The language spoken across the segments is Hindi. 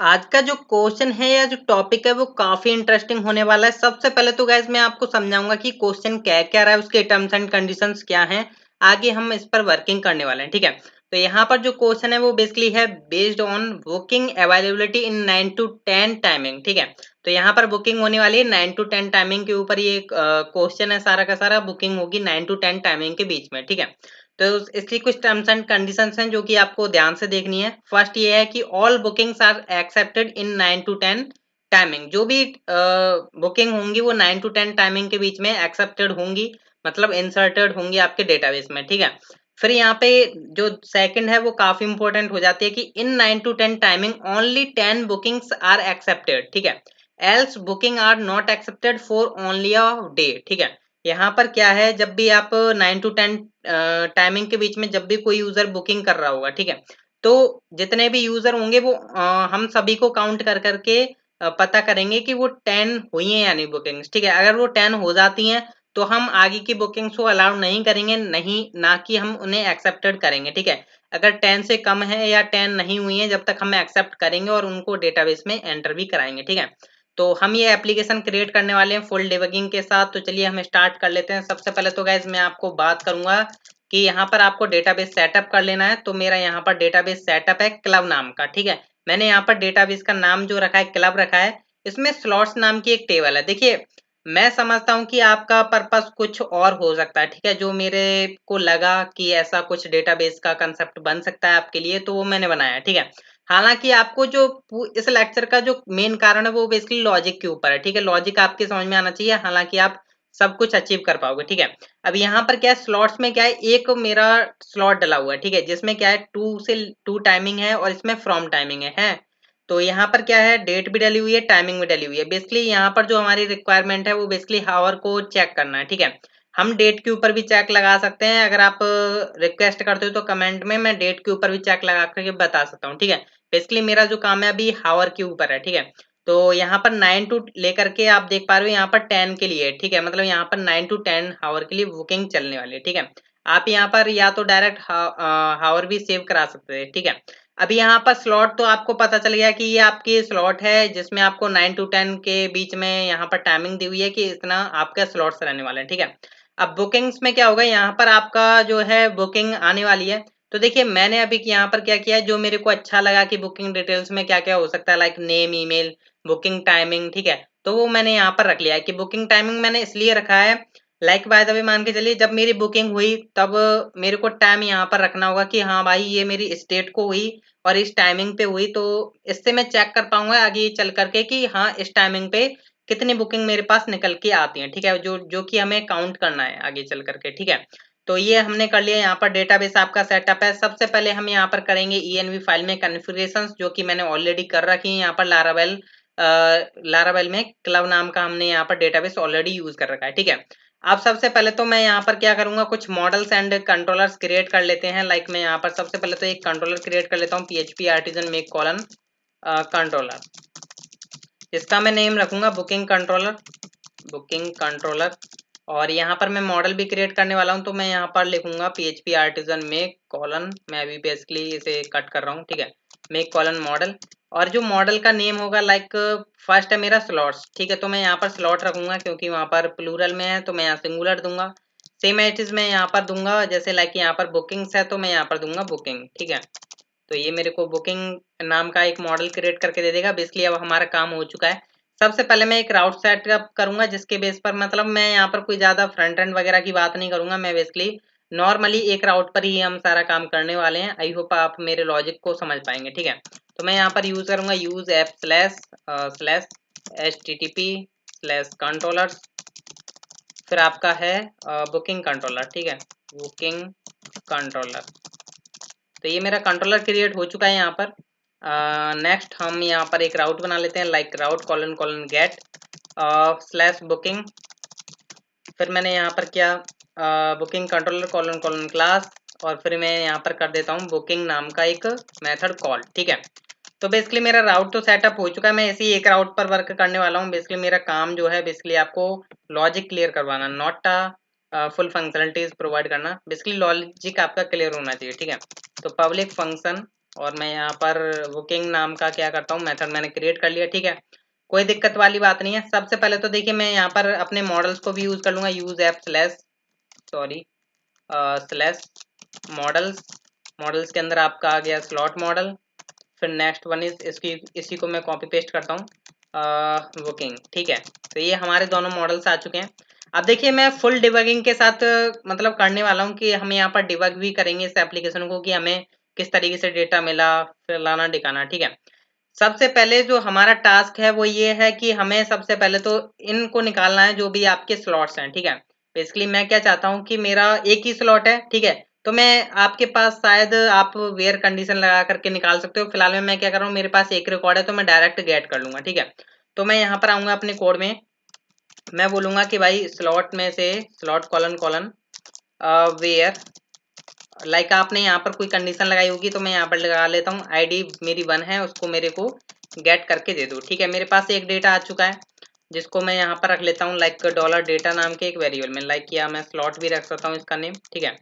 आज का जो क्वेश्चन है या जो टॉपिक है वो काफी इंटरेस्टिंग होने वाला है। सबसे पहले तो गाइस मैं आपको समझाऊंगा कि क्वेश्चन क्या क्या रहा है, उसके टर्म्स एंड कंडीशंस क्या हैं। आगे हम इस पर वर्किंग करने वाले हैं, ठीक है। तो यहाँ पर जो क्वेश्चन है वो बेसिकली है based on booking availability in 9 to 10 timing, ठीक है। तो यहाँ पर बुकिंग होने वाली है 9 to 10 टाइमिंग के ऊपर। ये क्वेश्चन है, सारा का सारा बुकिंग होगी 9 to 10 टाइमिंग के बीच में, ठीक है। तो इसकी कुछ टर्म्स एंड कंडीशंस हैं जो कि आपको ध्यान से देखनी है। फर्स्ट ये है कि all bookings are accepted in 9 to 10 timing. जो भी बुकिंग होंगी वो 9 to 10 टाइमिंग के बीच में एक्सेप्टेड होंगी, मतलब इंसर्टेड होंगी आपके डेटाबेस में, ठीक है। फिर यहाँ पे जो सेकंड है वो काफी इंपॉर्टेंट हो जाती है कि in 9 to 10 timing only 10 bookings are accepted, ठीक है। Else booking are not accepted for only a day, ठीक है। यहाँ पर क्या है, जब भी आप 9 to 10 टाइमिंग के बीच में जब भी कोई यूजर बुकिंग कर रहा होगा, ठीक है, तो जितने भी यूजर होंगे वो हम सभी को काउंट कर करके पता करेंगे कि वो 10 हुई हैं यानी बुकिंग्स, ठीक है। अगर वो 10 हो जाती हैं तो हम आगे की बुकिंग्स को अलाउ नहीं करेंगे, नहीं ना कि हम उन्हें एक्सेप्टेड करेंगे, ठीक है। अगर 10 से कम है या 10 नहीं हुई है जब तक हम एक्सेप्ट करेंगे और उनको डेटाबेस में एंटर भी कराएंगे, ठीक है। तो हम ये एप्लीकेशन क्रिएट करने वाले हैं फुल डिबगिंग के साथ। तो चलिए हम स्टार्ट कर लेते हैं। सबसे पहले तो गाइज मैं आपको बात करूंगा कि यहाँ पर आपको डेटाबेस सेटअप कर लेना है। तो मेरा यहाँ पर डेटाबेस सेटअप है क्लब नाम का, ठीक है। मैंने यहाँ पर डेटाबेस का नाम जो रखा है क्लब रखा है। इसमें स्लॉट्स नाम की एक टेबल है। देखिए मैं समझता हूँ कि आपका पर्पस कुछ और हो सकता है, ठीक है। जो मेरे को लगा कि ऐसा कुछ डेटाबेस का कंसेप्ट बन सकता है आपके लिए, तो वो मैंने बनाया, ठीक है। हालांकि आपको जो इस लेक्चर का जो मेन कारण है वो बेसिकली लॉजिक के ऊपर है, ठीक है। लॉजिक आपके समझ में आना चाहिए, हालांकि आप सब कुछ अचीव कर पाओगे, ठीक है। अब यहाँ पर क्या है, स्लॉट्स में क्या है, एक मेरा स्लॉट डला हुआ है, ठीक है, जिसमें क्या है 2 से 2 टाइमिंग है और इसमें फ्रॉम टाइमिंग है। तो यहाँ पर क्या है, डेट भी डली हुई है, टाइमिंग भी डली हुई है। बेसिकली यहाँ पर जो हमारी रिक्वायरमेंट है वो बेसिकली हावर को चेक करना है, ठीक है। हम डेट के ऊपर भी चेक लगा सकते हैं, अगर आप रिक्वेस्ट करते हो तो कमेंट में मैं डेट के ऊपर भी चेक लगा करके बता सकता हूँ, ठीक है। बेसिकली मेरा जो काम है अभी हावर के ऊपर है, ठीक है। तो यहाँ पर 9 टू लेकर के आप देख पा रहे हो यहाँ पर 10 के लिए, ठीक है। मतलब यहाँ पर 9 to 10 हावर के लिए बुकिंग चलने वाली है, ठीक है। आप यहाँ पर या तो डायरेक्ट हावर भी सेव करा सकते हैं, ठीक है। अभी यहाँ पर स्लॉट तो आपको पता चल गया कि ये आपकी स्लॉट है जिसमें आपको 9 to 10 के बीच में यहाँ पर टाइमिंग दी हुई है कि इतना आपका स्लॉट्स रहने वाले हैं, ठीक है। अब बुकिंग्स में क्या होगा, यहाँ पर आपका जो है बुकिंग आने वाली है। तो देखिए मैंने अभी यहाँ पर क्या किया है, जो मेरे को अच्छा लगा कि बुकिंग डिटेल्स में क्या क्या हो सकता है, like name, email, booking timing, ठीक है। तो वो मैंने यहाँ पर रख लिया है कि बुकिंग टाइमिंग मैंने इसलिए रखा है, लाइक बाय द वे मान के चलिए जब मेरी बुकिंग हुई तब मेरे को टाइम यहाँ पर रखना होगा कि हाँ भाई ये मेरी स्टेट को हुई और इस टाइमिंग पे हुई। तो इससे मैं चेक कर पाऊंगा आगे चल करके कि हाँ इस टाइमिंग पे कितनी बुकिंग मेरे पास निकल के आती है, ठीक है, जो जो कि हमें काउंट करना है आगे चल करके, ठीक है। तो ये हमने कर लिया। यहाँ पर डेटाबेस आपका सेटअप है। सबसे पहले हम यहाँ पर करेंगे env फाइल में कॉन्फ़िगरेशंस, जो कि मैंने ऑलरेडी कर रखी है। यहाँ पर लारावेल लारावेल में क्लब नाम का हमने यहाँ पर डेटाबेस ऑलरेडी यूज कर रखा है, ठीक है। अब सबसे पहले तो मैं यहाँ पर क्या करूंगा, कुछ मॉडल्स एंड कंट्रोलर्स क्रिएट कर लेते हैं। लाइक मैं यहाँ पर सबसे पहले तो एक कंट्रोलर क्रिएट कर लेता हूँ, php artisan make colon controller. इसका मैं नेम रखूंगा बुकिंग कंट्रोलर, बुकिंग कंट्रोलर। और यहाँ पर मैं मॉडल भी क्रिएट करने वाला हूँ, तो मैं यहाँ पर लिखूंगा php artisan make कॉलन। मैं अभी बेसिकली इसे कट कर रहा हूँ, ठीक है, make कॉलन मॉडल। और जो मॉडल का नेम होगा, लाइक फर्स्ट है मेरा स्लॉट्स, ठीक है। तो मैं यहाँ पर स्लॉट रखूंगा क्योंकि वहाँ पर प्लूरल में है, तो मैं यहाँ सिंगुलर दूंगा। सेम एज मैं यहाँ पर दूंगा, जैसे लाइक यहाँ पर बुकिंग्स है तो मैं यहाँ पर दूंगा बुकिंग, ठीक है। तो ये मेरे को बुकिंग नाम का एक मॉडल क्रिएट करके दे देगा। बेसिकली अब हमारा काम हो चुका है। सबसे पहले मैं एक राउट सेटअप करूंगा जिसके बेस पर, मतलब मैं यहाँ पर कोई ज्यादा फ्रंट एंड वगैरह की बात नहीं करूंगा, मैं बेसिकली नॉर्मली एक राउट पर ही हम सारा काम करने वाले हैं। आई होप आप मेरे लॉजिक को समझ पाएंगे, ठीक है। तो मैं यहाँ पर यूज करूंगा use app slash http slash controller, फिर आपका है बुकिंग कंट्रोलर, ठीक है, बुकिंग कंट्रोलर। तो ये मेरा कंट्रोलर क्रिएट हो चुका है यहाँ पर। नेक्स्ट हम यहाँ पर एक राउट बना लेते हैं, like route colon colon get slash booking. फिर मैंने यहाँ पर क्या booking controller colon colon class, और फिर मैं यहाँ पर कर देता हूँ बुकिंग नाम का एक मेथड कॉल, ठीक है। तो बेसिकली मेरा राउट तो सेटअप हो चुका है। मैं इसी एक राउट पर वर्क करने वाला हूँ। बेसिकली मेरा काम जो है बेसिकली आपको लॉजिक क्लियर करवाना, नॉट फुल फंक्शनलिटीज प्रोवाइड करना। बेसिकली लॉजिक आपका क्लियर होना चाहिए, ठीक है। तो पब्लिक फंक्शन और मैं यहाँ पर बुकिंग नाम का क्या करता हूँ, मेथड मैंने क्रिएट कर लिया। ठीक है, कोई दिक्कत वाली बात नहीं है। सबसे पहले तो देखिए मैं यहाँ पर अपने मॉडल्स को भी यूज कर लूंगा, use app slash models. Models के अंदर आपका आ गया स्लॉट मॉडल। फिर नेक्स्ट वन इज इसी को मैं कॉपी पेस्ट करता हूँ, बुकिंग। ठीक है, तो ये हमारे दोनों मॉडल्स आ चुके हैं। अब देखिए मैं फुल डिबगिंग के साथ मतलब करने वाला हूँ कि हम यहाँ पर डिबग भी करेंगे इस एप्लीकेशन को कि हमें किस तरीके से डेटा मिला, फिर लाना दिखाना। ठीक है, सबसे पहले जो हमारा टास्क है वो ये है कि हमें सबसे पहले तो इनको निकालना है, जो भी आपके स्लॉट्स हैं। ठीक है, बेसिकली मैं क्या चाहता हूँ कि मेरा एक ही स्लॉट है। ठीक है, तो मैं आपके पास शायद आप वेयर कंडीशन लगा करके निकाल सकते हो। फिलहाल में मैं क्या कर रहा हूँ, मेरे पास एक रिकॉर्ड है तो मैं डायरेक्ट गेट कर लूंगा। ठीक है, तो मैं यहाँ पर आऊंगा अपने कोड में, मैं बोलूंगा कि भाई स्लॉट में से slot colon colon where, like आपने यहाँ पर कोई कंडीशन लगाई होगी तो मैं यहाँ पर लगा लेता हूँ आईडी मेरी 1 है, उसको मेरे को गेट करके दे दो। ठीक है, मेरे पास एक डेटा आ चुका है जिसको मैं यहाँ पर रख लेता हूँ लाइक डॉलर डेटा नाम के एक वेरिएबल में, लाइक या मैं स्लॉट भी रख सकता हूँ इसका नेम। ठीक है,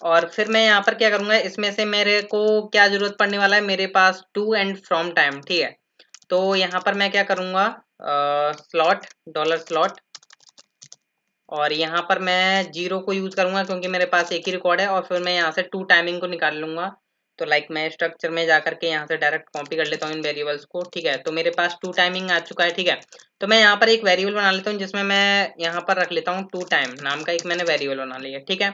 और फिर मैं यहाँ पर क्या करूँगा, इसमें से मेरे को क्या जरूरत पड़ने वाला है, मेरे पास टू एंड फ्रॉम टाइम। ठीक है, तो यहाँ पर मैं क्या करूँगा, स्लॉट डॉलर स्लॉट, और यहाँ पर मैं जीरो को यूज करूंगा क्योंकि मेरे पास एक ही रिकॉर्ड है, और फिर मैं यहाँ से टू टाइमिंग को निकाल लूंगा। तो लाइक मैं स्ट्रक्चर में जाकर के यहाँ से डायरेक्ट कॉपी कर लेता हूँ इन वेरिएबल्स को। ठीक है, तो मेरे पास टू टाइमिंग आ चुका है। ठीक है, तो मैं यहाँ पर एक वेरिएबल बना लेता हूँ जिसमें मैं यहाँ पर रख लेता हूँ टू टाइम नाम का एक मैंने वेरिएबल बना लिया। ठीक है,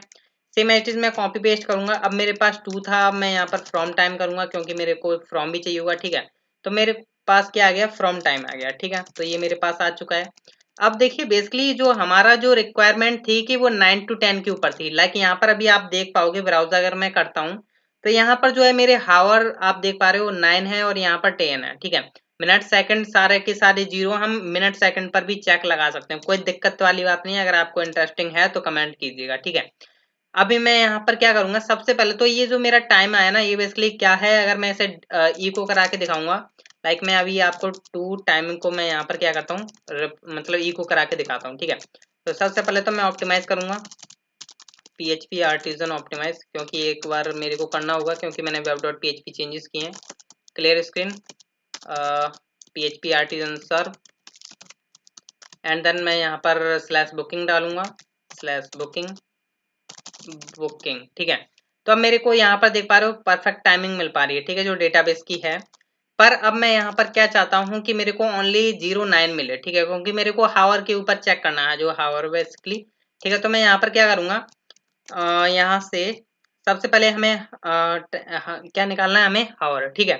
सेम एज मैं कॉपी पेस्ट करूंगा। अब मेरे पास टू था, अब मैं यहाँ पर फ्रॉम टाइम करूंगा क्योंकि मेरे को फ्रॉम भी चाहिए होगा। ठीक है, तो मेरे पास क्या आ गया, फ्रॉम टाइम आ गया। ठीक है, तो ये मेरे पास आ चुका है। अब देखिए बेसिकली जो हमारा जो रिक्वायरमेंट थी कि वो 9 to 10 के ऊपर थी, लाइक यहाँ पर अभी आप देख पाओगे ब्राउजर अगर मैं करता हूँ तो यहाँ पर जो है मेरे हावर आप देख पा रहे हो 9 है और यहाँ पर 10 है। ठीक है, मिनट सेकंड सारे के सारे जीरो, हम मिनट सेकंड पर भी चेक लगा सकते हैं, कोई दिक्कत वाली बात नहीं है। अगर आपको इंटरेस्टिंग है तो कमेंट कीजिएगा। ठीक है, अभी मैं यहाँ पर क्या करूंगा, सबसे पहले तो ये जो मेरा टाइम आया ना ये बेसिकली क्या है, अगर मैं इसे इको करा के दिखाऊंगा, लाइक मैं अभी आपको टू टाइमिंग को मैं यहाँ पर क्या करता हूँ, मतलब इको करा के दिखाता हूँ। ठीक है, तो सबसे पहले तो मैं ऑप्टिमाइज करूंगा PHP आर्टिजन ऑप्टिमाइज, क्योंकि एक बार मेरे को करना होगा क्योंकि मैंने web.php चेंजेस किए हैं। Clear screen PHP artisan serve, and then मैं यहाँ पर स्लैश बुकिंग डालूंगा, स्लैश बुकिंग बुकिंग। ठीक है, तो अब मेरे को यहाँ पर देख पा रहे हो परफेक्ट टाइमिंग मिल पा रही है। ठीक है, जो डेटाबेस की है, पर अब मैं यहाँ पर क्या चाहता हूँ कि मेरे को ओनली 09 मिले। ठीक है, क्योंकि मेरे को हावर के ऊपर चेक करना है, जो हावर बेसिकली। ठीक है, तो मैं यहाँ पर क्या करूँगा, यहाँ से सबसे पहले हमें क्या निकालना है, हमें हावर। ठीक है,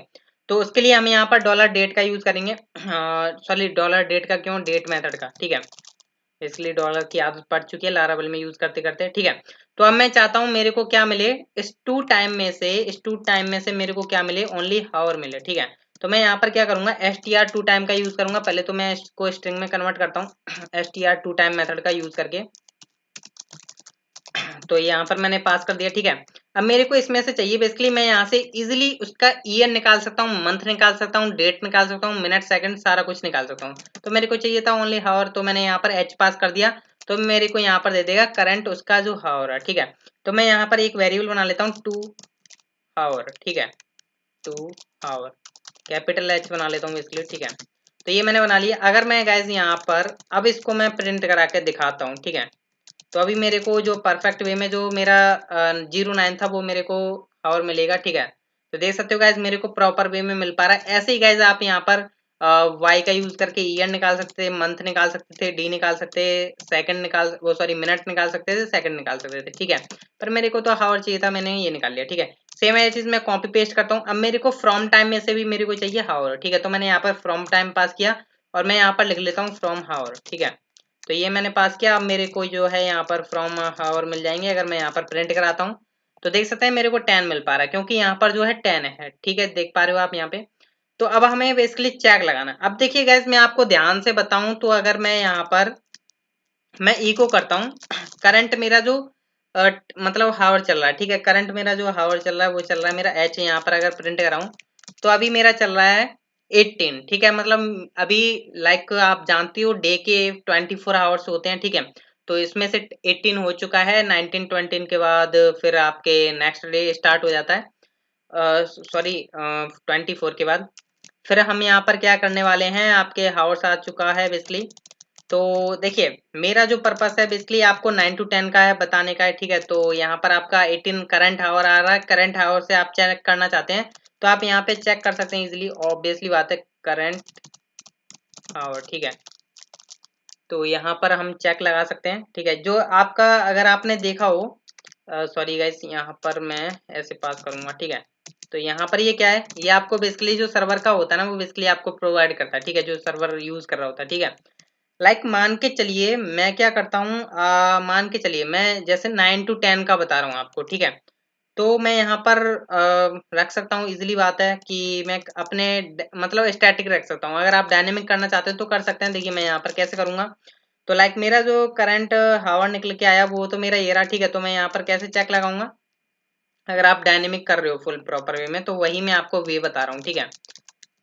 तो उसके लिए हम यहाँ पर डॉलर डेट का यूज करेंगे, सॉरी डॉलर डेट का क्यों, डेट मेथड का। ठीक है, इसलिए डॉलर की आदत पड़ चुकी है लारावल में यूज करते करते। ठीक है, तो अब मैं चाहता हूं मेरे को क्या मिले, इस टू टाइम में से मेरे को क्या मिले, ओनली हावर मिले। ठीक है, तो मैं यहाँ पर क्या करूंगा, str टू टाइम का यूज करूंगा। पहले तो मैं इसको स्ट्रिंग में कन्वर्ट करता हूँ str टू टाइम मेथड का यूज करके, तो यहाँ पर मैंने पास कर दिया। ठीक है, अब मेरे को इसमें से चाहिए बेसिकली, मैं यहाँ से इजीली उसका ईयर निकाल सकता हूँ, मंथ निकाल सकता हूँ, डेट निकाल सकता हूँ, मिनट सेकंड सारा कुछ निकाल सकता हूँ। तो मेरे को चाहिए था ओनली हावर, तो मैंने यहाँ पर एच पास कर दिया, तो मेरे को यहाँ पर दे देगा करंट उसका जो हावर है। ठीक है, तो मैं यहाँ पर एक वेरिएबल बना लेता हूँ टू हावर। ठीक है, टू हावर कैपिटल एच बना लेता हूँ इसलिए। ठीक है, तो ये मैंने बना लिया। अगर मैं गाइज यहाँ पर अब इसको मैं प्रिंट करा के दिखाता हूँ। ठीक है, तो अभी मेरे को जो परफेक्ट वे में जो मेरा 09 था वो मेरे को हावर मिलेगा। ठीक है, तो देख सकते हो गाइज मेरे को प्रॉपर वे में मिल पा रहा है। ऐसे ही गाइज आप यहाँ पर वाई का यूज करके ईयर निकाल सकते थे, मंथ निकाल सकते थे, डी निकाल सकते, सेकंड निकाल वो सॉरी मिनट निकाल सकते थे, सेकंड निकाल सकते थे। ठीक है, पर मेरे को तो हावर चाहिए था, मैंने ये निकाल लिया। ठीक है, सेम है चीज मैं कॉपी पेस्ट करता हूँ। अब मेरे को फ्रॉम टाइम में से भी मेरे को चाहिए हावर। ठीक है, तो मैंने यहाँ पर फ्रॉम टाइम पास किया और मैं यहाँ पर लिख लेता हूँ फ्रॉम हावर। ठीक है, तो ये मैंने पास किया। अब मेरे को जो है यहाँ पर फ्रॉम हावर मिल जाएंगे। अगर मैं यहाँ पर प्रिंट कराता हूँ तो देख सकते हैं मेरे को 10 मिल पा रहा है, क्योंकि यहाँ पर जो है 10 है। ठीक है, देख पा रहे हो आप यहाँ पे। तो अब हमें बेसिकली चेक लगाना है। अब देखिए गैस मैं आपको ध्यान से बताऊं तो अगर मैं यहाँ पर मैं इको करता हूँ करंट मेरा जो मतलब हावर चल रहा है। ठीक है, करंट मेरा जो हावर चल रहा है वो चल रहा है मेरा एच। यहाँ पर अगर प्रिंट कराऊं तो अभी मेरा चल रहा है 18। ठीक है, मतलब अभी लाइक आप जानती हो डे के 24 आवर्स होते हैं। ठीक है, तो इसमें से 18 हो चुका है, 19 20 के बाद फिर आपके नेक्स्ट डे स्टार्ट हो जाता है। सॉरी 24 के बाद फिर हम यहाँ पर क्या करने वाले हैं, आपके हावर्स आ चुका है बेसिकली। तो देखिए मेरा जो पर्पस है बेसिकली आपको 9 to 10 का है बताने का है, ठीक है। तो यहाँ पर आपका 18 करंट हावर आ रहा है, करंट हावर से आप चेक करना चाहते हैं तो आप यहाँ पे चेक कर सकते हैं इजीली, ऑब्वियसली बात है करंट हावर, ठीक है। तो यहाँ पर हम चेक लगा सकते हैं, ठीक है। जो आपका अगर आपने देखा हो, सॉरी गाइस यहाँ पर मैं ऐसे पास करूंगा, ठीक है। तो यहाँ पर ये क्या है, ये आपको बेसिकली जो सर्वर का होता है ना वो बेसिकली आपको प्रोवाइड करता है, ठीक है, जो सर्वर यूज कर रहा होता है, ठीक है। मान के चलिए मैं क्या करता हूँ, मान के चलिए मैं जैसे 9 to 10 का बता रहा हूँ आपको, ठीक है। तो मैं यहाँ पर रख सकता हूँ, इजीली बात है कि मैं अपने मतलब स्टैटिक रख सकता हूँ। अगर आप डायनेमिक करना चाहते हो तो कर सकते हैं। देखिए मैं यहाँ पर कैसे करूंगा, तो मेरा जो करंट हावर निकल के आया वो तो मेरा ये रहा, ठीक है। तो मैं यहाँ पर कैसे चेक लगाऊंगा, अगर आप डायनेमिक कर रहे हो फुल प्रॉपर वे में तो वही मैं आपको वे बता रहा हूँ, ठीक है।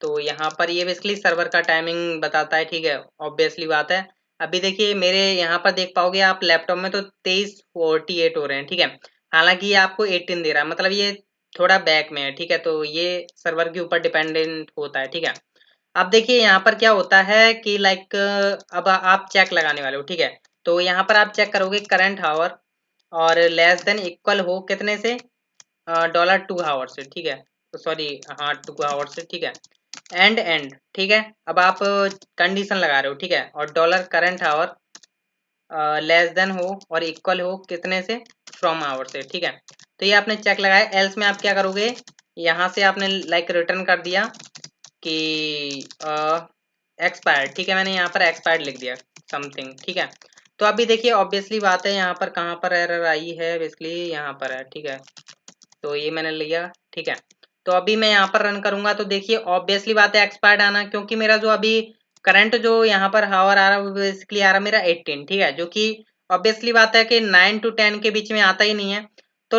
तो यहाँ पर ये बेसिकली सर्वर का टाइमिंग बताता है, ठीक है, ऑब्वियसली बात है। अभी देखिए मेरे यहाँ पर देख पाओगे आप लैपटॉप में तो 23:48 हो रहे हैं, ठीक है। हालांकि ये आपको 18 दे रहा है, मतलब ये थोड़ा बैक में है, ठीक है। तो ये सर्वर के ऊपर डिपेंडेंट होता है, ठीक है। अब देखिए यहाँ पर क्या होता है कि अब आप चेक लगाने वाले हो, ठीक है। तो यहाँ पर आप चेक करोगे करंट हावर और लेस देन इक्वल हो कितने से, $2 से, ठीक है। तो सॉरी हाँ 2 आवर से, ठीक है। एंड ठीक है। अब आप कंडीशन लगा रहे हो, ठीक है, और dollar current our less than हो और इक्वल हो कितने से, फ्रॉम आवर से, ठीक है। तो ये आपने चेक लगाया, एल्स में आप क्या करोगे, यहाँ से आपने रिटर्न कर दिया कि एक्सपायर्ड, ठीक है। मैंने यहाँ पर एक्सपायर्ड लिख दिया समथिंग, ठीक है। तो अभी देखिए ऑब्वियसली बात है यहाँ पर कहाँ पर एरर आई है, बेसिकली यहाँ पर है, ठीक है। तो ये मैंने लिया, ठीक है। तो अभी मैं यहाँ पर रन करूंगा तो देखिए ऑब्वियसली बात है एक्सपायर्ड आना, क्योंकि मेरा जो अभी करंट जो यहाँ पर हावर आ रहा है वो बेसिकली आ रहा है मेरा 18, ठीक है, जो कि ऑब्वियसली बात है कि 9 to 10 के बीच में आता ही नहीं है। तो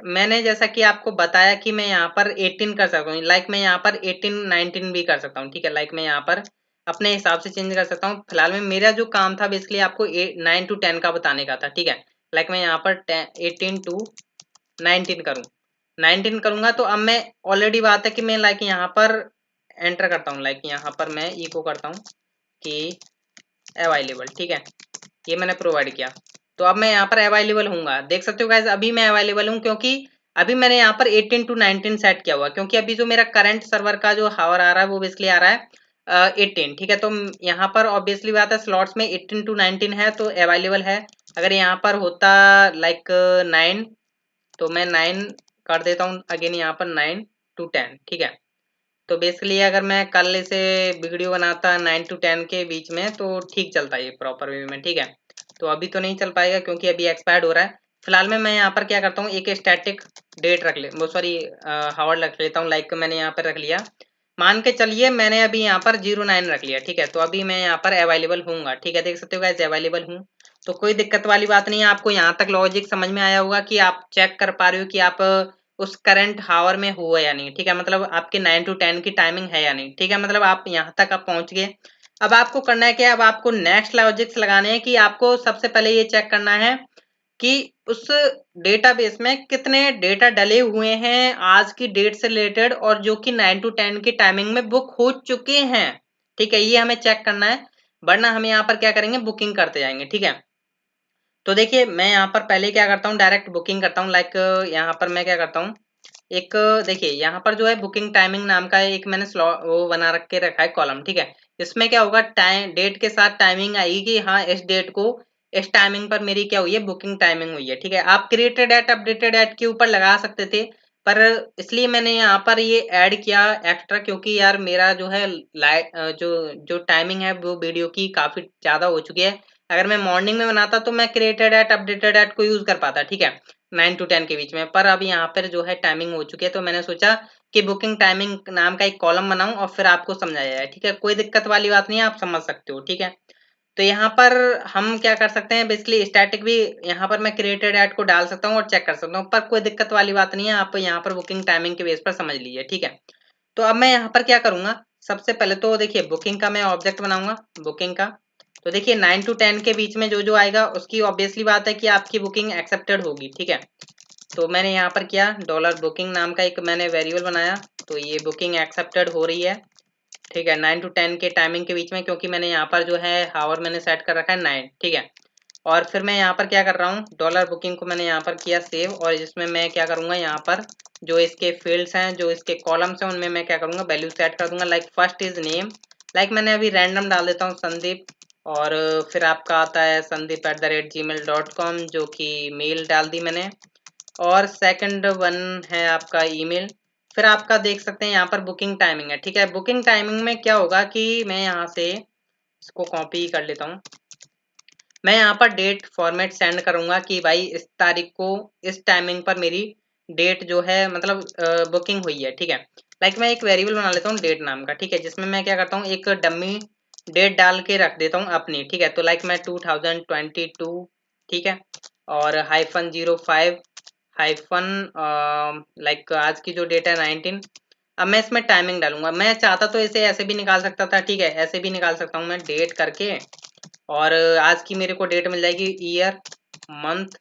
मैंने जैसा कि आपको बताया कि मैं यहाँ पर 18 कर सकता हूँ, मैं यहाँ पर 18 19 भी कर सकता हूँ, ठीक है। मैं यहाँ पर अपने हिसाब से चेंज कर सकता हूँ। फिलहाल में मेरा जो काम था बेसिकली आपको 9 to 10 का बताने का था, ठीक है। मैं यहाँ पर 18 to 19 करूँ, 19 करूंगा तो अब मैं ऑलरेडी बात है कि मैं यहाँ पर एंटर करता हूँ, यहाँ पर मैं इको करता हूँ कि अवेलेबल, ठीक है। ये मैंने प्रोवाइड किया तो अब मैं यहाँ पर अवेलेबल हूँगा, देख सकते हो गाइस अभी मैं अवेलेबल हूँ, क्योंकि अभी मैंने यहाँ पर 18 to 19 सेट किया हुआ, क्योंकि अभी जो मेरा करंट सर्वर का जो हावर आ रहा है वो बेसिकली आ रहा है 18, ठीक है। तो यहाँ पर ऑब्वियसली बात है स्लॉट्स में 18 to 19 है तो अवेलेबल है। अगर यहाँ पर होता 9 तो मैं 9 कर देता हूँ अगेन, यहाँ पर 9 to 10, ठीक है। तो बेसिकली अगर मैं कल इसे वीडियो बनाता 9 to 10 के बीच में तो ठीक चलता है ये प्रॉपर वे में, ठीक है। तो अभी तो नहीं चल पाएगा क्योंकि अभी एक्सपायर्ड हो रहा है। फिलहाल में मैं यहाँ पर क्या करता हूँ, एक स्टैटिक डेट रख ले वो सॉरी हावर रख लेता हूँ, मैंने यहाँ पर रख लिया। मान के चलिए मैंने अभी यहाँ पर 09 रख लिया, ठीक है। तो अभी मैं यहाँ पर अवेलेबल हूँगा, ठीक है, देख सकते हो गाइस अवेलेबल हूँ। तो कोई दिक्कत वाली बात नहीं है, आपको यहाँ तक लॉजिक समझ में आया होगा कि आप चेक कर पा रहे हो कि आप उस करंट हावर में हो या नहीं, ठीक है। मतलब आपके 9 to 10 की टाइमिंग है या नहीं, ठीक है। मतलब आप यहाँ तक आप पहुंच गए। अब आपको करना है क्या, अब आपको नेक्स्ट लॉजिक्स लगाने हैं कि आपको सबसे पहले ये चेक करना है कि उस डेटाबेस में कितने डेटा डले हुए हैं आज की डेट से रिलेटेड और जो कि 9 to 10 की टाइमिंग में बुक हो चुके हैं, ठीक है। ये हमें चेक करना है, वरना हम यहाँ पर क्या करेंगे, बुकिंग करते जाएंगे, ठीक है। तो देखिए मैं यहाँ पर पहले क्या करता हूँ, डायरेक्ट बुकिंग करता हूँ। यहाँ पर मैं क्या करता हूँ, एक देखिए यहाँ पर जो है बुकिंग टाइमिंग नाम का एक मैंने स्लॉट वो बना रखा है कॉलम, ठीक है। इसमें क्या होगा, टाइम डेट के साथ टाइमिंग आएगी कि हाँ इस डेट को इस टाइमिंग पर मेरी क्या हुई है, बुकिंग टाइमिंग हुई है, ठीक है। आप क्रिएटेड एट अपडेटेड एट के ऊपर लगा सकते थे, पर इसलिए मैंने यहाँ पर ये ऐड किया एक्स्ट्रा, क्योंकि यार मेरा जो है जो जो टाइमिंग है वो वीडियो की काफी ज्यादा हो चुकी है। अगर मैं मॉर्निंग में बनाता तो मैं क्रिएटेड एट अपडेटेड एट को यूज कर पाता, ठीक है, 9 to 10 के बीच में। पर अब यहाँ पर जो है टाइमिंग हो चुकी है तो मैंने सोचा कि बुकिंग टाइमिंग नाम का एक कॉलम बनाऊं और फिर आपको समझाया जाए, ठीक है। कोई दिक्कत वाली बात नहीं है, आप समझ सकते हो, ठीक है। तो यहाँ पर हम क्या कर सकते हैं, बेसिकली स्टैटिक भी यहाँ पर मैं क्रिएटेड एड को डाल सकता हूँ और चेक कर सकता हूँ, पर कोई दिक्कत वाली बात नहीं है, आप यहाँ पर बुकिंग टाइमिंग के बेस पर समझ लीजिए, ठीक है। तो अब मैं यहाँ पर क्या करूंगा, सबसे पहले तो देखिए बुकिंग का मैं ऑब्जेक्ट बनाऊंगा, बुकिंग का। तो देखिए 9 to 10 के बीच में जो जो आएगा उसकी ऑब्वियसली बात है कि आपकी बुकिंग एक्सेप्टेड होगी, ठीक है। तो मैंने यहाँ पर किया डॉलर बुकिंग नाम का एक मैंने वेरिएबल बनाया, तो ये बुकिंग एक्सेप्टेड हो रही है, ठीक है, 9 to 10 के टाइमिंग के बीच में, क्योंकि मैंने यहाँ पर जो है हावर मैंने सेट कर रखा है 9, ठीक है। और फिर मैं यहाँ पर क्या कर रहा हूँ, डॉलर बुकिंग को मैंने यहाँ पर किया सेव, और इसमें मैं क्या करूँगा, यहाँ पर जो इसके फील्ड्स हैं, जो इसके कॉलम्स हैं, उनमें मैं क्या करूँगा, वैल्यू सेट कर दूंगा। Like first is name, like मैंने अभी रैंडम डाल देता हूँ संदीप, और फिर आपका आता है sandeep@gmail.com, जो कि मेल डाल दी मैंने। और सेकंड वन है आपका ईमेल। फिर आपका देख सकते हैं यहाँ पर बुकिंग टाइमिंग है, ठीक है। बुकिंग टाइमिंग में क्या होगा कि मैं यहाँ से इसको कॉपी कर लेता हूँ, मैं यहाँ पर डेट फॉर्मेट सेंड करूंगा कि भाई इस तारीख को इस टाइमिंग पर मेरी डेट जो है मतलब बुकिंग हुई है, ठीक है। लाइक मैं एक वेरिएबल बना लेता हूँ डेट नाम का, ठीक है, जिसमें मैं क्या करता हूँ एक डमी डेट डाल के रख देता हूँ अपनी, ठीक है। तो लाइक मैं 2022, ठीक है, और -05 हाइफन लाइक आज की जो डेट है 19। अब मैं इसमें टाइमिंग डालूंगा, मैं चाहता तो इसे ऐसे भी निकाल सकता था, ठीक है, ऐसे भी निकाल सकता हूँ मैं डेट करके, और आज की मेरे को डेट मिल जाएगी ईयर मंथ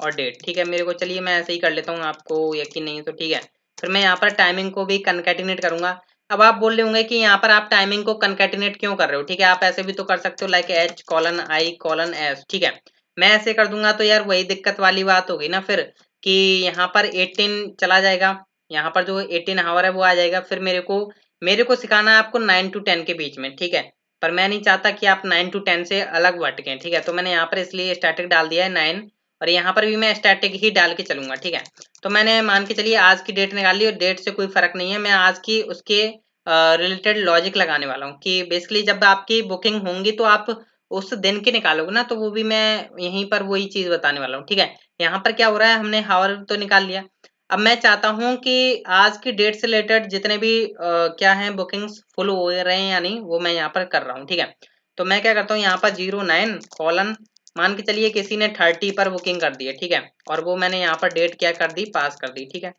और डेट, ठीक है मेरे को। चलिए मैं ऐसे ही कर लेता हूँ, आपको यकीन नहीं तो ठीक है। फिर मैं यहाँ पर टाइमिंग को भी कनकैटिनेट करूंगा। अब आप बोल रहे होंगे कि यहाँ पर आप टाइमिंग को कनकैटिनेट क्यों कर रहे हो, ठीक है, आप ऐसे भी तो कर सकते हो, लाइक H:I:S, ठीक है। मैं ऐसे कर दूंगा तो यार वही दिक्कत वाली बात होगी ना फिर, कि यहाँ पर 18 चला जाएगा, यहाँ पर जो 18 आवर है वो आ जाएगा। फिर मेरे को सिखाना है आपको 9 to 10 के बीच में, ठीक है, पर मैं नहीं चाहता कि आप 9 to 10 से अलग भटकें, ठीक है। तो मैंने यहाँ पर इसलिए स्टैटिक डाल दिया है 9, और यहाँ पर भी मैं स्टैटिक ही डाल के चलूंगा, ठीक है। तो मैंने मान के चलिए आज की डेट निकाल ली, और डेट से कोई फर्क नहीं है, मैं आज की उसके रिलेटेड लॉजिक लगाने वाला हूँ कि बेसिकली जब आपकी बुकिंग होंगी तो आप उस दिन की निकालोगे ना, तो वो भी मैं यहीं पर वही चीज बताने वाला हूँ, ठीक है। यहाँ पर क्या हो रहा है, हमने हावर तो निकाल लिया। अब मैं चाहता हूँ कि आज की डेट से रिलेटेड जितने भी क्या है बुकिंग्स फुल हो रहे हैं या नहीं, वो मैं यहाँ पर कर रहा हूँ, ठीक है। तो मैं क्या करता हूँ, यहाँ पर 09 कॉलन, मान के चलिए किसी ने 30 पर बुकिंग कर दी है, ठीक है, और वो मैंने यहाँ पर डेट क्या कर दी, पास कर दी, ठीक है।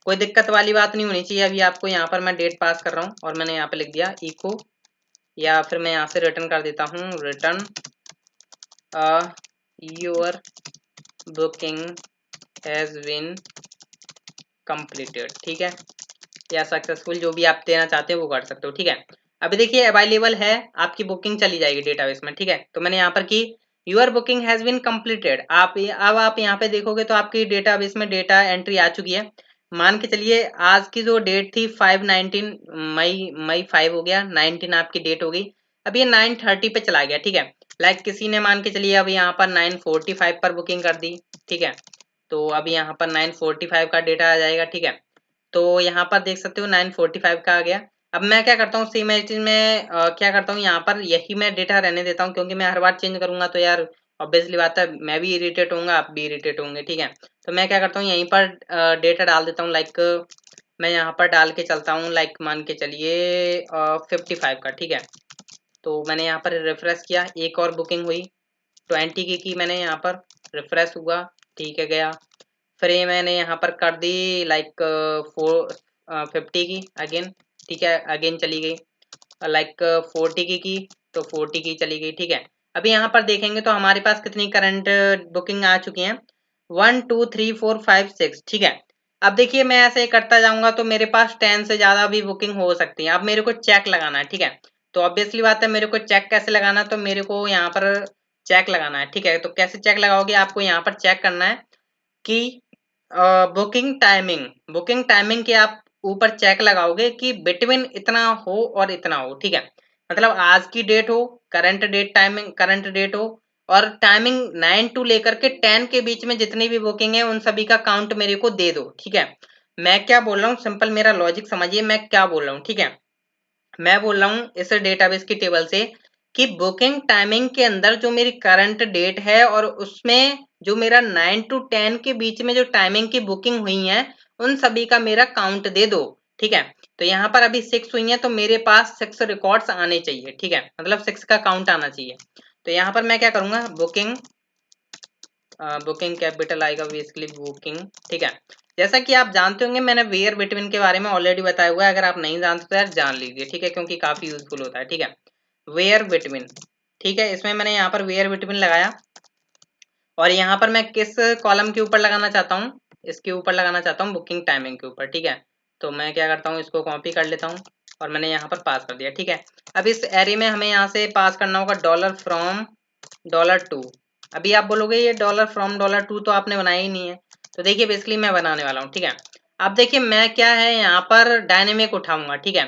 कोई दिक्कत वाली बात नहीं होनी चाहिए। अभी आपको यहाँ पर मैं डेट पास कर रहा हूँ, और मैंने यहाँ पे लिख दिया इको, या फिर मैं यहाँ से रिटर्न कर देता हूँ, return your booking has been completed, ठीक है, या सक्सेसफुल, जो भी आप देना चाहते हो वो कर सकते हो, ठीक है। अभी देखिए अवेलेबल है, आपकी बुकिंग चली जाएगी डेटाबेस में, ठीक है। तो मैंने यहाँ पर की your booking has been completed, अब आप यहाँ पे देखोगे तो आपकी डेटाबेस में डेटा एंट्री आ चुकी है। मान के चलिए आज की जो डेट थी 5/19 मई 5 हो गया, 19 आपकी डेट हो गई। अब ये 9:30 पे चला गया, ठीक है। लाइक किसी ने मान के चलिए अब यहाँ पर 9:45 पर बुकिंग कर दी, ठीक है। तो अब यहाँ पर 9:45 का डेटा आ जाएगा, ठीक है। तो यहाँ पर देख सकते हो 9:45 का आ गया। अब मैं क्या करता हूँ सेम चीज में क्या करता हूँ, यहाँ पर यही मैं डेटा रहने देता हूँ, क्योंकि मैं हर बार चेंज करूंगा तो यार ऑब्वियसली बात है मैं भी इरिटेट होऊंगा, आप भी इरिटेट होंगे, ठीक है। तो मैं क्या करता हूँ यहीं पर डेटा डाल देता हूँ, लाइक मैं यहाँ पर डाल के चलता हूँ, लाइक मान के चलिए 55 का, ठीक है। तो मैंने यहाँ पर रिफ्रेश किया, एक और बुकिंग हुई 20 की मैंने यहाँ पर, रिफ्रेश हुआ, ठीक है गया। फिर ये मैंने यहाँ पर कर दी लाइक 50 की अगेन, ठीक है, अगेन चली गई, लाइक 40 की तो 40 की चली गई, ठीक है। अभी यहाँ पर देखेंगे तो हमारे पास कितनी करंट बुकिंग आ चुकी हैं, 1 2 3 4 5 6, ठीक है। अब देखिए मैं ऐसे करता जाऊंगा तो मेरे पास 10 से ज्यादा भी बुकिंग हो सकती है। अब मेरे को चेक लगाना है, ठीक है। तो ऑब्वियसली बात है मेरे को चेक कैसे लगाना है, तो मेरे को यहाँ पर चेक लगाना है, ठीक है। तो कैसे चेक लगाओगे, आपको यहाँ पर चेक करना है कि बुकिंग टाइमिंग के आप ऊपर चेक लगाओगे कि बिटवीन इतना हो और इतना हो, ठीक है। मतलब आज की डेट हो, करंट डेट हो, और टाइमिंग 9 टू लेकर के 10 के बीच में जितनी भी बुकिंग है उन सभी का काउंट मेरे को दे दो, ठीक है। मैं क्या बोल रहा हूँ, सिंपल मेरा लॉजिक समझिए मैं क्या बोल रहा हूँ, ठीक है। मैं बोल रहा हूँ इस डेटाबेस की टेबल से कि बुकिंग टाइमिंग के अंदर जो मेरी करंट डेट है और उसमें जो मेरा 9 to 10 के बीच में जो टाइमिंग की बुकिंग हुई है उन सभी का मेरा काउंट दे दो, ठीक है। तो यहाँ पर अभी 6 हुई है तो मेरे पास 6 रिकॉर्ड्स आने चाहिए, ठीक है, मतलब 6 का काउंट आना चाहिए। तो यहाँ पर मैं क्या करूंगा, बुकिंग कैपिटल आएगा बेसिकली बुकिंग, ठीक है। जैसा कि आप जानते होंगे मैंने वेयर बिटवीन के बारे में ऑलरेडी बताया हुआ है, अगर आप नहीं जानते तो यार जान लीजिए, ठीक है, क्योंकि काफी यूजफुल होता है, ठीक है। वेयर बिटवीन, ठीक है, इसमें मैंने यहाँ पर वेयर बिटवीन लगाया, और यहाँ पर मैं किस कॉलम के ऊपर लगाना चाहता हूँ, इसके ऊपर लगाना चाहता हूँ, बुकिंग टाइमिंग के ऊपर। ठीक है, तो मैं क्या करता हूँ, इसको कॉपी कर लेता हूँ और मैंने यहाँ पर पास कर दिया। ठीक है, अब इस एरे में हमें यहाँ से पास करना होगा डॉलर फ्रॉम $2। अभी आप बोलोगे ये डॉलर फ्रॉम $2 तो आपने बनाया ही नहीं है, तो देखिए बेसिकली मैं बनाने वाला हूँ। ठीक है, अब देखिए मैं क्या है यहाँ पर डायनेमिक उठाऊंगा। ठीक है,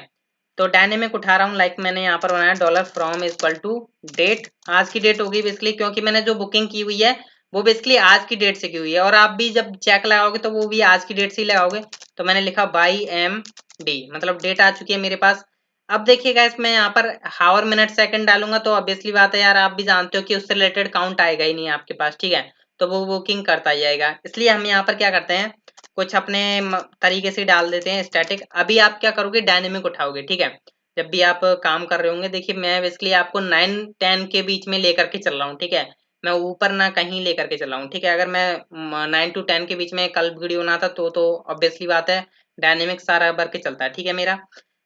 तो डायनेमिक उठा रहा हूँ, लाइक मैंने यहाँ पर बनाया dollar from equal to date, आज की डेट होगी बेसिकली, क्योंकि मैंने जो बुकिंग की हुई है वो बेसिकली आज की डेट से की हुई है, और आप भी जब चेक लगाओगे तो वो भी आज की डेट से ही लगाओगे। तो मैंने लिखा बाई एम डी, मतलब डेट आ चुकी है मेरे पास। अब देखिए गाइस, मैं यहाँ पर हावर मिनट सेकंड डालूंगा तो ऑब्वियसली बात है यार, आप भी जानते हो कि उससे रिलेटेड काउंट आएगा ही नहीं आपके पास। ठीक है, तो वो बुकिंग करता ही जाएगा, इसलिए हम यहाँ पर क्या करते हैं, कुछ अपने तरीके से डाल देते हैं स्टैटिक। अभी आप क्या करोगे, डायनेमिक उठाओगे। ठीक है, जब भी आप काम कर रहे होंगे, देखिए मैं बेसिकली आपको 9-10 के बीच में लेकर के चल रहा हूँ। ठीक है, मैं ऊपर ना कहीं लेकर के चल रहा हूँ। ठीक है, अगर मैं 9 to 10 के बीच में कल वीडियो बनाता तो ऑब्वियसली बात है डायनेमिक सारा भर के चलता है। ठीक है मेरा,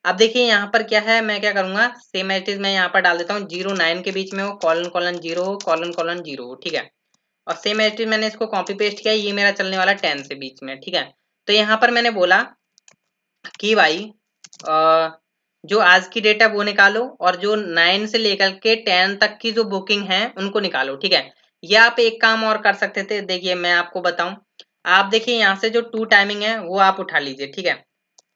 अब देखिए यहाँ पर क्या है, मैं क्या करूंगा, सेम एज इट इज मैं यहाँ पर डाल देता हूँ 0-9 के बीच में हो, कॉलन कॉलन 0 हो, कॉलन कॉलन 0 हो। ठीक है, और सेम एज इट इज मैंने इसको कॉपी पेस्ट किया, ये मेरा चलने वाला 10 से बीच में। ठीक है, तो यहाँ पर मैंने बोला कि भाई जो आज की डेट है वो निकालो, और जो 9 से लेकर के 10 तक की जो बुकिंग है उनको निकालो। ठीक है, या आप एक काम और कर सकते थे, देखिए मैं आपको बताऊं, आप देखिए यहाँ से जो 2 टाइमिंग है वो आप उठा लीजिए। ठीक है,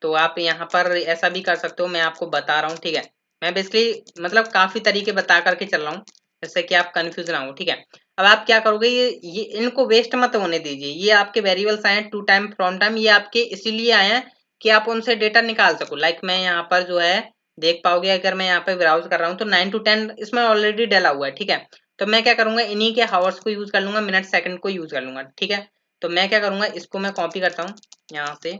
तो आप यहाँ पर ऐसा भी कर सकते हो, मैं आपको बता रहा हूँ। ठीक है, मैं बेसिकली मतलब काफी तरीके बता करके चल रहा हूँ, जिससे कि आप कंफ्यूज ना हो। ठीक है, अब आप क्या करोगे, ये इनको वेस्ट मत होने दीजिए, ये आपके वेरिएबल्स आए हैं टू टाइम फ्रॉम टाइम, ये आपके इसीलिए आए हैं कि आप उनसे डेटा निकाल सको। लाइक मैं यहाँ पर जो है देख पाओगे, अगर मैं यहाँ पे ब्राउज कर रहा हूँ तो 9 to 10 इसमें ऑलरेडी डला हुआ है। ठीक है, तो मैं क्या करूंगा, इन्हीं के हावर्स को यूज कर लूंगा, मिनट सेकंड को यूज कर लूंगा। ठीक है, तो मैं क्या करूंगा, इसको मैं कॉपी करता हूँ यहाँ से,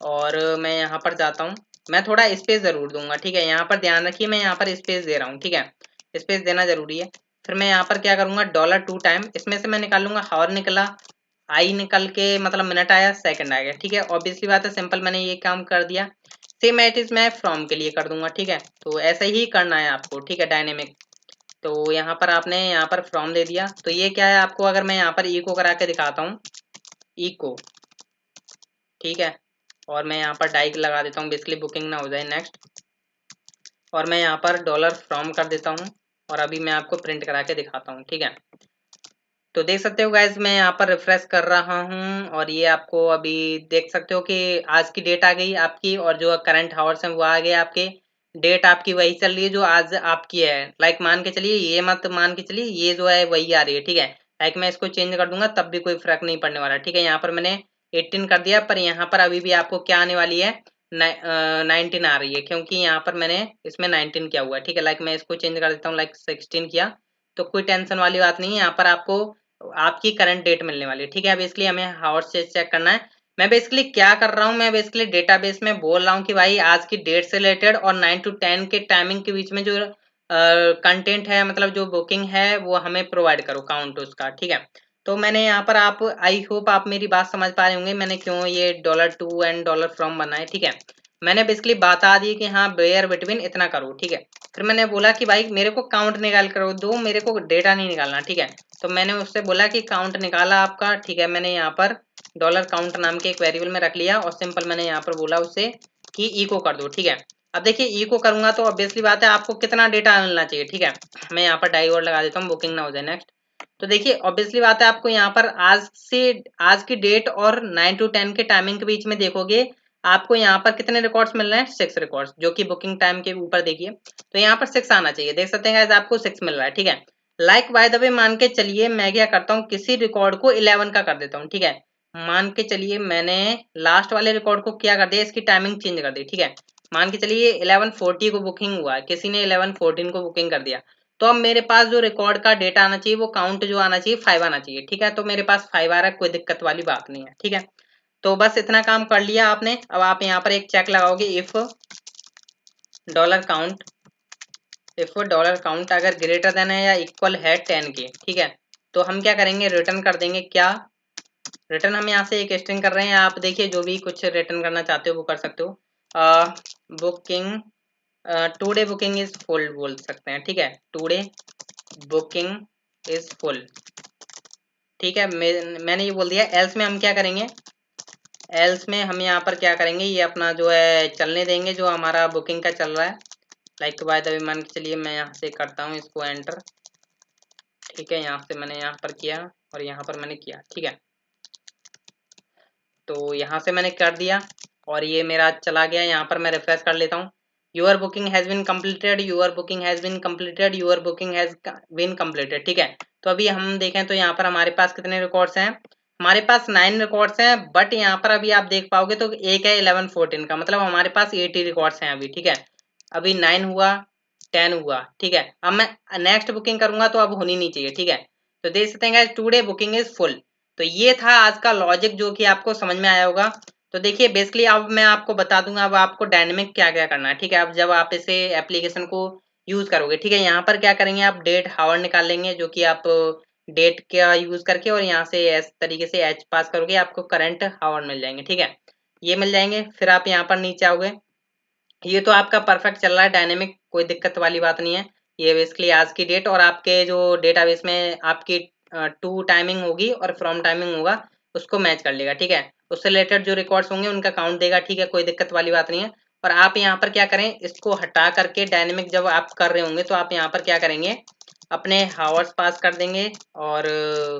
और मैं यहाँ पर जाता हूँ, मैं थोड़ा स्पेस जरूर दूंगा। ठीक है, यहाँ पर ध्यान रखिए, मैं यहाँ पर स्पेस दे रहा हूँ। ठीक है, स्पेस देना जरूरी है। फिर मैं यहाँ पर क्या करूंगा, $2 टाइम, इसमें से मैं निकाल लूंगा हावर, निकला आई, निकल के मतलब मिनट आया, सेकंड आ गया। ठीक है, ऑब्वियसली बात है, सिंपल मैंने ये काम कर दिया। सेम एट इज मैं फ्रॉम के लिए कर दूंगा। ठीक है, तो ऐसे ही करना है आपको। ठीक है, डायनेमिक, तो यहाँ पर आपने यहाँ पर फ्रॉम दे दिया, तो ये क्या है आपको, अगर मैं यहाँ पर इको करा के दिखाता हूँ, इको। ठीक है, और मैं यहाँ पर डाइक लगा देता हूँ, बेसिकली बुकिंग ना हो जाए। नेक्स्ट, और मैं यहाँ पर डॉलर फ्रॉम कर देता हूँ, और अभी मैं आपको प्रिंट करा के दिखाता हूँ। ठीक है, तो देख सकते हो गाइज, मैं यहाँ पर रिफ्रेश कर रहा हूँ, और ये आपको अभी देख सकते हो कि आज की डेट आ गई आपकी, और जो करंट हावर्स हैं वो आ गए आपके। डेट आपकी वही चल रही है जो आज आपकी है। लाइक मान के चलिए, ये मत मान के चलिए, ये जो है वही आ रही है। ठीक है, लाइक मैं इसको चेंज कर दूंगा तब भी कोई फर्क नहीं पड़ने वाला। ठीक है, यहाँ पर मैंने 18 कर दिया, पर यहाँ पर अभी भी आपको क्या आने वाली है, 19 आ रही है, क्योंकि यहाँ पर मैंने इसमें 19 किया हुआ है। ठीक है, लाइक मैं इसको चेंज कर देता हूँ, लाइक 16 किया, तो कोई टेंशन वाली बात नहीं है, यहाँ पर आपको आपकी करंट डेट मिलने वाली है। ठीक है, अब इसलिए हमें हावर्स से चेक करना है। मैं बेसिकली क्या कर रहा हूँ, मैं बेसिकली डेटाबेस में बोल रहा हूँ कि भाई आज की डेट से रिलेटेड और 9 to 10 के टाइमिंग के बीच में जो कंटेंट है, मतलब जो बुकिंग है वो हमें प्रोवाइड करो, काउंट उसका। ठीक है, तो मैंने यहाँ पर, आप आई होप आप मेरी बात समझ पा रहे होंगे मैंने क्यों ये $2 एंड डॉलर फ्रॉम बनाए। ठीक है, मैंने बेसिकली बता दी कि हाँ बेयर बिटवीन इतना करो। ठीक है, फिर मैंने बोला कि भाई मेरे को काउंट निकाल कर दो, मेरे को डेटा नहीं निकालना। ठीक है, तो मैंने उससे बोला कि काउंट निकाला आपका। ठीक है, मैंने यहाँ पर डॉलर काउंट नाम के एक वेरिएबल में रख लिया, और सिंपल मैंने यहाँ पर बोला उससे कि इको कर दो। ठीक है, अब देखिए इको करूंगा तो ऑब्वियसली बात है आपको कितना डेटा मिलना चाहिए। ठीक है, मैं यहाँ पर डाई और लगा देता हूँ, बुकिंग ना हो जाए। नेक्स्ट, तो देखिए ऑब्वियसली बात है आपको यहाँ पर आज की डेट और 9 to 10 के टाइमिंग के बीच में देखोगे, आपको यहाँ पर कितने रिकॉर्ड्स मिल रहे हैं, 6 रिकॉर्ड्स, जो कि बुकिंग टाइम के ऊपर देखिए, तो यहाँ पर 6 आना चाहिए। देख सकते हैं आपको 6 मिल रहा है। ठीक है, लाइक बाय द वे मान के चलिए मैं क्या करता हूँ, किसी रिकॉर्ड को 11 का कर देता हूँ। ठीक है, मान के चलिए मैंने लास्ट वाले रिकॉर्ड को क्या कर दिया, इसकी टाइमिंग चेंज कर दी। ठीक है, मान के चलिए 11:40 को बुकिंग हुआ है, किसी ने 11:14 को बुकिंग कर दिया, तो अब मेरे पास जो रिकॉर्ड का डेटा आना चाहिए, वो काउंट जो आना चाहिए 5 आना चाहिए। ठीक है, तो मेरे पास 5 आ रहा है, कोई दिक्कत वाली बात नहीं है। ठीक है, तो बस इतना काम कर लिया आपने। अब आप यहाँ पर एक चेक लगाओगे, if dollar count, if dollar count अगर ग्रेटर देन है या इक्वल है 10 के। ठीक है, तो हम क्या करेंगे, रिटर्न कर देंगे। क्या रिटर्न, हम यहाँ से एक स्ट्रिंग कर रहे हैं, आप देखिए जो भी कुछ रिटर्न करना चाहते हो वो कर सकते हो। Booking, today booking is full बोल सकते हैं। ठीक है, टुडे बुकिंग इज फुल। ठीक है, मैंने ये बोल दिया। एल्स में हम क्या करेंगे, एल्स में हम यहाँ पर क्या करेंगे, ये अपना जो है चलने देंगे जो हमारा बुकिंग का चल रहा है। लाइक बाय द वे मान के चलिए मैं यहाँ से करता हूँ इसको एंटर। ठीक है, यहाँ से मैंने यहाँ पर किया और यहाँ पर मैंने किया। ठीक है, तो यहाँ से मैंने कर दिया और ये मेरा चला गया। यहाँ पर मैं रिफ्रेश कर लेता हूँ। Your booking has been completed, your booking has been completed, your booking has been completed. ठीक है, तो अभी हम देखें तो यहाँ पर हमारे पास कितने रिकॉर्ड्स हैं, हमारे पास 9 रिकॉर्ड्स हैं। बट यहाँ पर अभी आप देख पाओगे तो एक है 11 14 का, मतलब हमारे पास 80 रिकॉर्ड्स हैं अभी। ठीक है, अभी 9 हुआ, 10 हुआ। ठीक है, अब मैं नेक्स्ट बुकिंग करूंगा तो अब होनी नहीं चाहिए। ठीक है, तो देख सकते हैं टुडे बुकिंग इज फुल। तो ये था आज का लॉजिक जो कि आपको समझ में आया होगा। तो देखिए बेसिकली अब मैं आपको बता दूंगा अब आपको डायनेमिक क्या क्या करना है। ठीक है, अब जब आप इसे एप्लीकेशन को यूज करोगे, ठीक है, यहाँ पर क्या करेंगे, आप डेट हावर निकाल लेंगे जो कि आप डेट का यूज करके और यहाँ से इस तरीके से एच पास करोगे, आपको करंट हावर मिल जाएंगे। ठीक है, ये मिल जाएंगे। फिर आप यहाँ पर नीचे आओगे, ये तो आपका परफेक्ट चल रहा है डायनेमिक, कोई दिक्कत वाली बात नहीं है। ये बेसिकली आज की डेट और आपके जो डेटाबेस में आपकी टू टाइमिंग होगी और फ्रॉम टाइमिंग होगा उसको मैच कर लेगा। ठीक है, उससे रिलेटेड जो रिकॉर्ड्स होंगे उनका काउंट देगा। ठीक है, कोई दिक्कत वाली बात नहीं है। और आप यहाँ पर क्या करें, इसको हटा करके डायनेमिक जब आप कर रहे होंगे तो आप यहाँ पर क्या करेंगे, अपने हावर्स पास कर देंगे और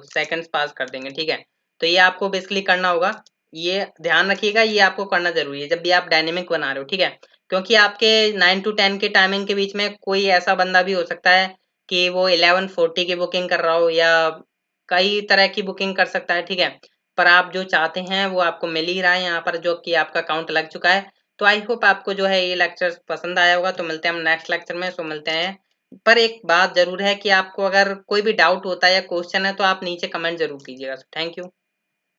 सेकंड्स पास कर देंगे। ठीक है, तो ये आपको बेसिकली करना होगा। ये ध्यान रखिएगा, ये आपको करना जरूरी है जब भी आप डायनेमिक बना रहे हो। ठीक है, क्योंकि आपके 9 to 10 के टाइमिंग के बीच में कोई ऐसा बंदा भी हो सकता है कि वो 11:40 की बुकिंग कर रहा हो या कई तरह की बुकिंग कर सकता है। ठीक है, पर आप जो चाहते हैं वो आपको मिल ही रहा है यहाँ पर, जो कि आपका अकाउंट लग चुका है। तो आई होप आपको जो है ये लेक्चर पसंद आया होगा। तो मिलते हैं हम नेक्स्ट लेक्चर में। सो मिलते हैं, पर एक बात जरूर है कि आपको अगर कोई भी डाउट होता है या क्वेश्चन है तो आप नीचे कमेंट जरूर कीजिएगा। Thank you.